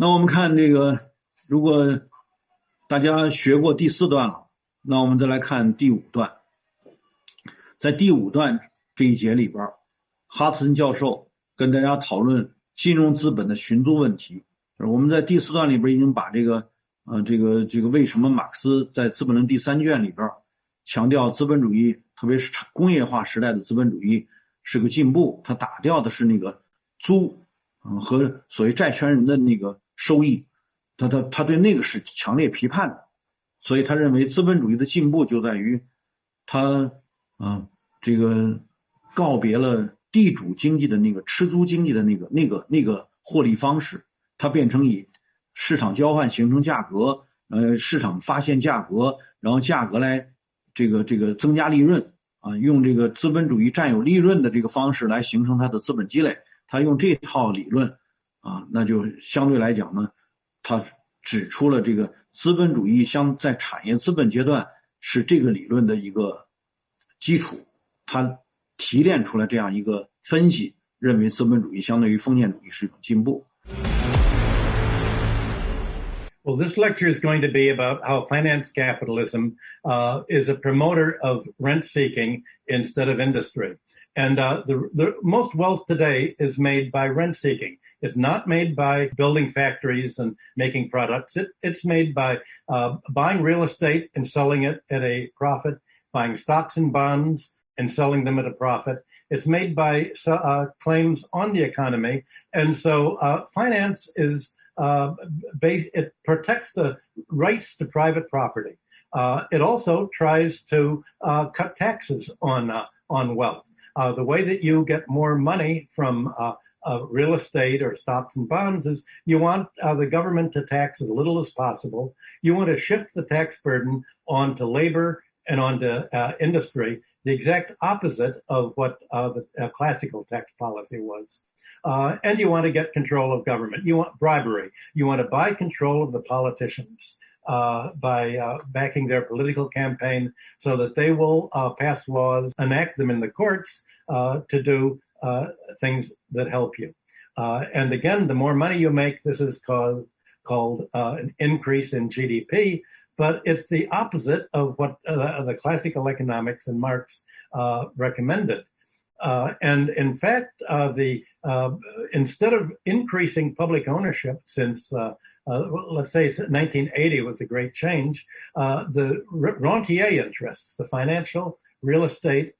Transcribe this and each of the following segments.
那我们看这个，如果大家学过第4段了，那我们再来看第5段。在第5段这一节里边，哈特森教授跟大家讨论金融资本的寻租问题。我们在第4段里边已经把这个为什么马克思在《资本论》第3卷里边强调资本主义，特别是工业化时代的资本主义是个进步，他打掉的是那个租和所谓债权人的那个收益，他对那个是强烈批判的。所以他认为资本主义的进步就在于他这个告别了地主经济的那个吃租经济的那个获利方式，它变成以市场交换形成价格，市场发现价格，然后价格来这个增加利润用这个资本主义占有利润的这个方式来形成它的资本积累。他用这套理论那就相对来讲呢，他指出了这个资本主义在产业资本阶段是这个理论的一个基础，他提炼出来这样一个分析，认为资本主义相对于封建主义是一种进步。Well, this lecture is going to be about how finance capitalism is a promoter of rent-seeking instead of industry. And the most wealth today is made by rent-seeking. It's not made by building factories and making products. It's made by buying real estate and selling it at a profit, buying stocks and bonds and selling them at a profit. It's made by claims on the economy. And so finance is it protects the rights to private property. It also tries to cut taxes on wealth. The way that you get more money from real estate or stocks and bonds is you want the government to tax as little as possible. You want to shift the tax burden onto labor and onto industry, the exact opposite of what the classical tax policy was. And you want to get control of government. You want bribery. You want to buy control of the politicians by backing their political campaign so that they will pass laws, enact them in the courts to do things that help you. And again, the more money you make, this is called an increase in GDP, but it's the opposite of what the classical economics and Marx recommended. And in fact, instead of increasing public ownership since, let's say 1980 was the great change, the rentier interests, the financial, real estate,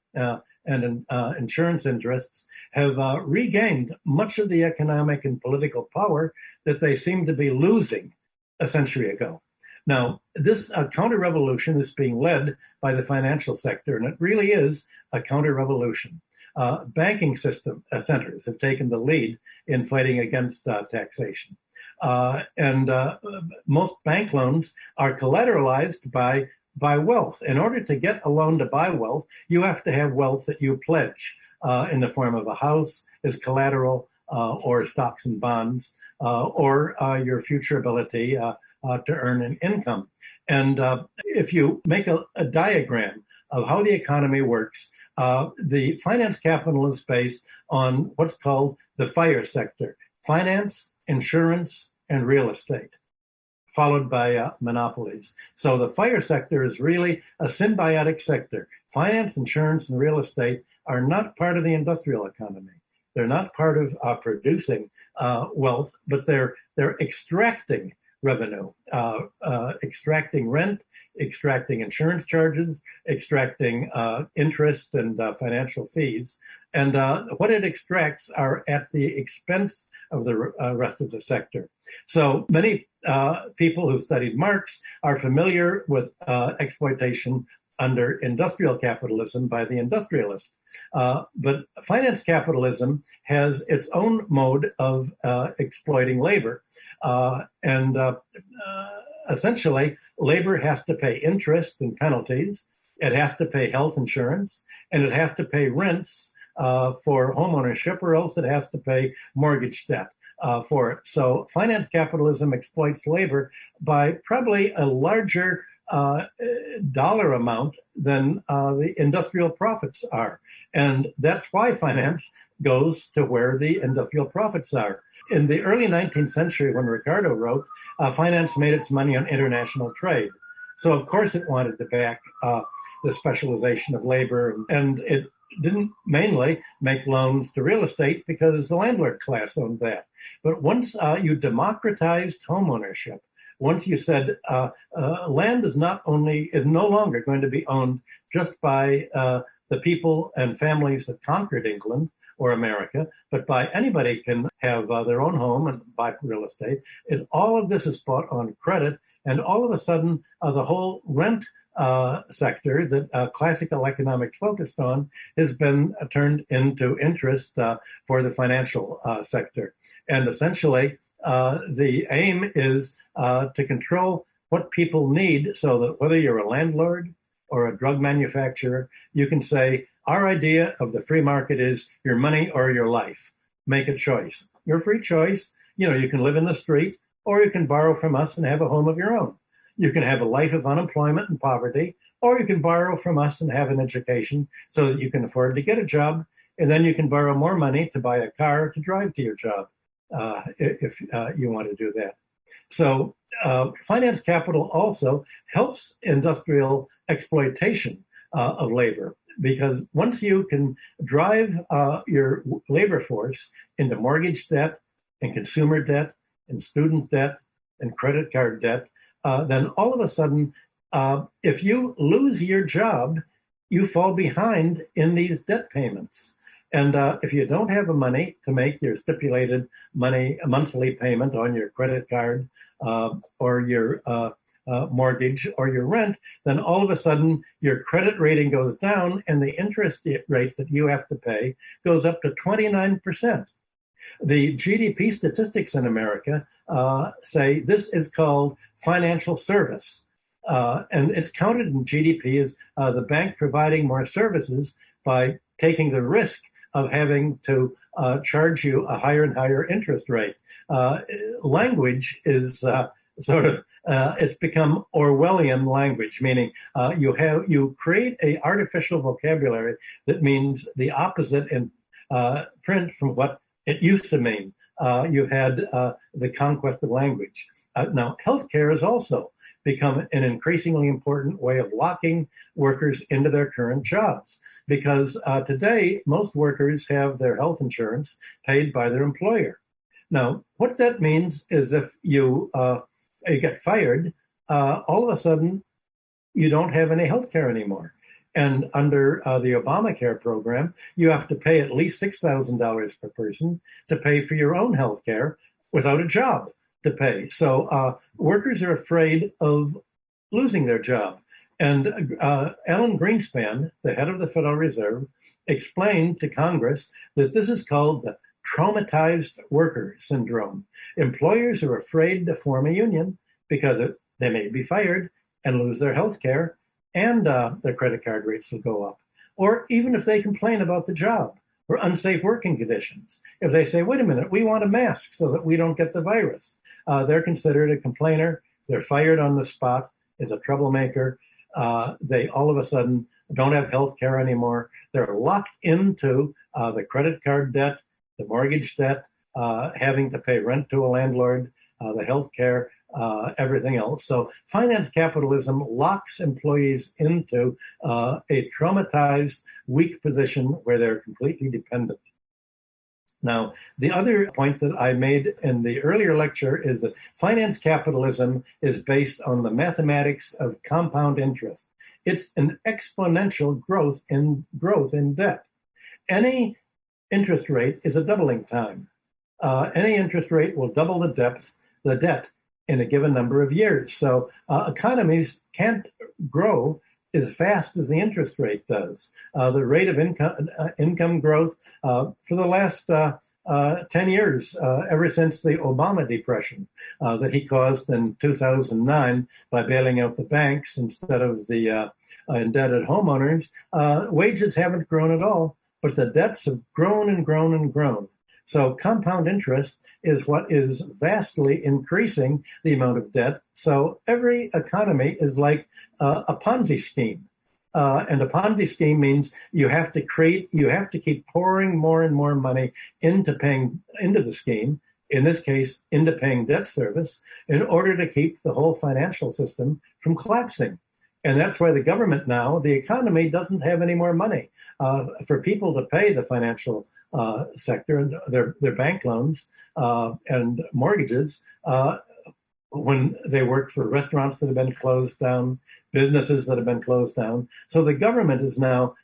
and insurance interests have regained much of the economic and political power that they seemed to be losing a century ago. Now, this counter-revolution is being led by the financial sector, and it really is a counter-revolution. Banking system centers have taken the lead in fighting against taxation. And most bank loans are collateralized by wealth. In order to get a loan to buy wealth, you have to have wealth that you pledge in the form of a house as collateral or stocks and bonds or your future ability to earn an income. And if you make a diagram of how the economy works, the finance capital is based on what's called the FIRE sector: finance, insurance, and real estate, followed by monopolies. So the FIRE sector is really a symbiotic sector. Finance, insurance, and real estate are not part of the industrial economy. They're not part of producing wealth, but they're extracting revenue, extracting rent, extracting insurance charges, extracting interest and financial fees. And what it extracts are at the expense of the rest of the sector. So many people who've studied Marx are familiar with exploitation under industrial capitalism by the industrialist. But finance capitalism has its own mode of exploiting labor. Essentially, labor has to pay interest and penalties. It has to pay health insurance, and it has to pay rents for home ownership, or else it has to pay mortgage debt for it. So finance capitalism exploits labor by probably a larger dollar amount than the industrial profits are. And that's why finance goes to where the industrial profits are. In the early 19th century, when Ricardo wrote, finance made its money on international trade. So, of course, it wanted to back the specialization of labor, and it didn't mainly make loans to real estate because the landlord class owned that. But once you democratized home ownership, once you said land is no longer going to be owned just by the people and families that conquered England or America, but by anybody can have their own home and buy real estate. All of this is bought on credit, and all of a sudden the whole rent sector that classical economics focused on has been turned into interest for the financial sector. And essentially, the aim is to control what people need so that whether you're a landlord or a drug manufacturer, you can say, our idea of the free market is your money or your life. Make a choice. Your free choice, you can live in the street or you can borrow from us and have a home of your own. You can have a life of unemployment and poverty, or you can borrow from us and have an education so that you can afford to get a job, and then you can borrow more money to buy a car to drive to your job if you want to do that. So finance capital also helps industrial exploitation of labor, because once you can drive your labor force into mortgage debt and consumer debt and student debt and credit card debt, then all of a sudden, if you lose your job, you fall behind in these debt payments. And if you don't have the money to make your stipulated monthly payment on your credit card or your mortgage or your rent, then all of a sudden your credit rating goes down and the interest rate that you have to pay goes up to 29%. The GDP statistics in America say this is called financial service. And it's counted in GDP as the bank providing more services by taking the risk of having to charge you a higher and higher interest rate. Language is it's become Orwellian language, meaning you create a artificial vocabulary that means the opposite in print from what it used to mean. You've had the conquest of language. Now, healthcare has also become an increasingly important way of locking workers into their current jobs, because today most workers have their health insurance paid by their employer. Now, what that means is if you get fired, all of a sudden you don't have any healthcare anymore. And under the Obamacare program, you have to pay at least $6,000 per person to pay for your own health care without a job to pay. So workers are afraid of losing their job. And Alan Greenspan, the head of the Federal Reserve, explained to Congress that this is called the traumatized worker syndrome. Employers are afraid to form a union because they may be fired and lose their health care, and their credit card rates will go up. Or even if they complain about the job or unsafe working conditions, if they say, wait a minute, we want a mask so that we don't get the virus, they're considered a complainer, they're fired on the spot as a troublemaker, they all of a sudden don't have health care anymore, they're locked into the credit card debt, the mortgage debt, having to pay rent to a landlord, the health care, everything else. So finance capitalism locks employees into a traumatized, weak position where they're completely dependent. Now, the other point that I made in the earlier lecture is that finance capitalism is based on the mathematics of compound interest. It's an exponential growth in debt. Any interest rate is a doubling time. Any interest rate will double the debt in a given number of years. So economies can't grow as fast as the interest rate does. The rate of income growth for the last 10 years, ever since the Obama depression that he caused in 2009 by bailing out the banks instead of the indebted homeowners, wages haven't grown at all, but the debts have grown and grown and grown. So compound interest is what is vastly increasing the amount of debt. So every economy is like a Ponzi scheme. And a Ponzi scheme means you have to keep pouring more and more money into the scheme, in this case, into paying debt service, in order to keep the whole financial system from collapsing. And that's why the government now, the economy doesn't have any more money for people to pay the financial sector and their bank loans and mortgages when they work for restaurants that have been closed down, businesses that have been closed down. So the government is now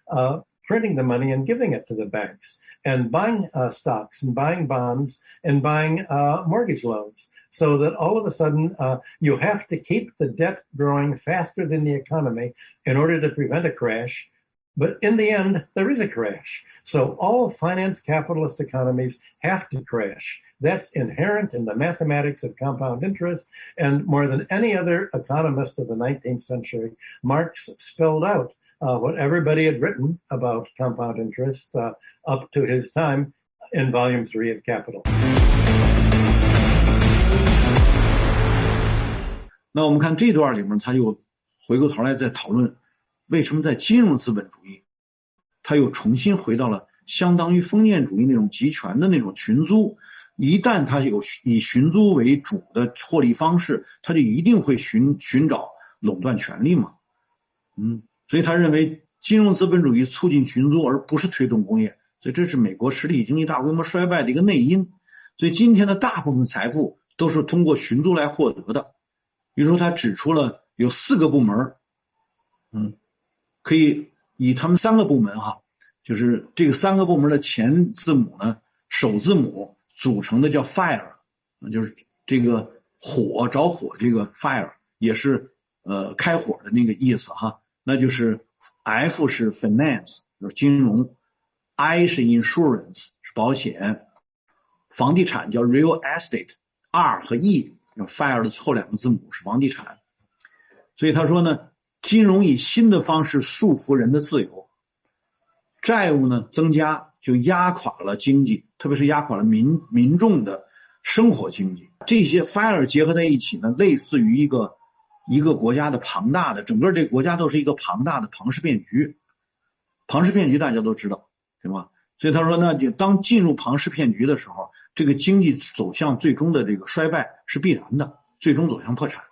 printing the money and giving it to the banks and buying stocks and buying bonds and buying mortgage loans, so that all of a sudden you have to keep the debt growing faster than the economy in order to prevent a crash. But in the end, there is a crash. So all finance capitalist economies have to crash. That's inherent in the mathematics of compound interest. And more than any other economist of the 19th century, Marx spelled out what everybody had written about compound interest up to his time in Volume 3 of Capital. 那我们看这段里面，他又回过头来再讨论为什么在金融资本主义，他又重新回到了相当于封建主义那种集权的那种群租。一旦他有以群租为主的获利方式，他就一定会寻找垄断权利嘛。所以他认为金融资本主义促进群租而不是推动工业，所以这是美国实体经济大规模衰败的一个内因。所以今天的大部分财富都是通过群租来获得的。比如说他指出了有4个部门，可以以他们3个部门就是这个3个部门的前字母呢，首字母组成的叫 fire， 就是这个着火这个 fire 也是开火的那个意思那就是 F 是 finance 就是金融， I 是 insurance 是保险，房地产叫 real estate， R 和 E fire 的后2个字母是房地产。所以他说呢，金融以新的方式束缚人的自由，债务呢增加就压垮了经济，特别是压垮了民众的生活经济。这些 fire 结合在一起呢，类似于一个国家的庞大的，整个这个国家都是一个庞大的庞氏骗局。庞氏骗局大家都知道，对吧？所以他说呢，当进入庞氏骗局的时候，这个经济走向最终的这个衰败是必然的，最终走向破产。